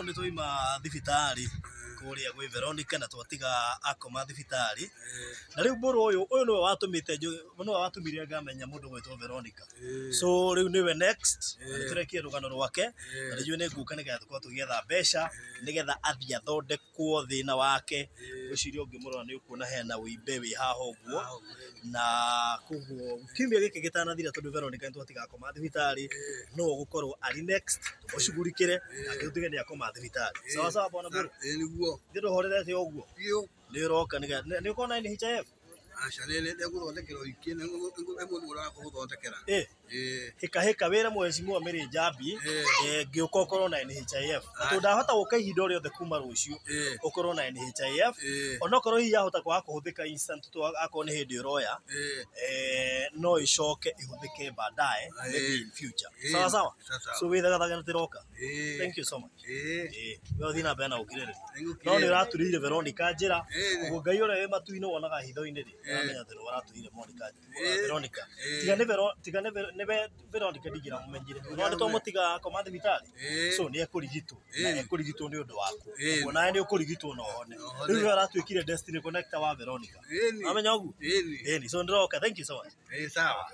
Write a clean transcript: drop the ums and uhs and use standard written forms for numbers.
ni tuima thibitari kuria gwi Veronica na twatiga akoma thibitari na riu mburu uyu niwe watumite niwe watumire ngamenya mundu gwitwo Veronica so riu niwe next turekie rugano rwake na riu ni nguka nigetha tukwa tugietha mbeca nigetha athia thondekwo thina wake gwiciria ungimurora ni ukuona hena uimbe wi haha uguo na kuguo kimia giki gitanathira tondu Veronica twatiga akoma thibitari no gukorwo ari next tumucugurikire akitutige ni akoma thibitari sawa sawa bwana mburu niguo ndido horerete uguo bio ni roka ni ukona ni HIF acha nene ndeguthondekera ikine mundu ura kuthondekera hika wira mwecimu amiri jambi ngiuka ukorwo na NHIF atu ndahota guka ihinda ori othe kuma rucio ukorwo na NHIF onokorwo hiya hota kwa kuhuthika instant to akwo ni hindi uroya no icoke ihuthike baadaye maybe in future sawa sawa so withaga thagana tiroka thank you so much we thina bena ukirire no ni raturire Veronica njira ugo ngai ore we matu-ino wonaga hitho-ini ri amenya thero waraturire Veronica tiga ne Veronica ndigira mumenyire no to mutiga akoma thibitari so ni ekurigitwo na ekurigitwo ni undu waku ona ni ukurigitwo no hone riu aratwikire destiny connector wa Veronica amenya ugu so ndiroka thank you so much sawa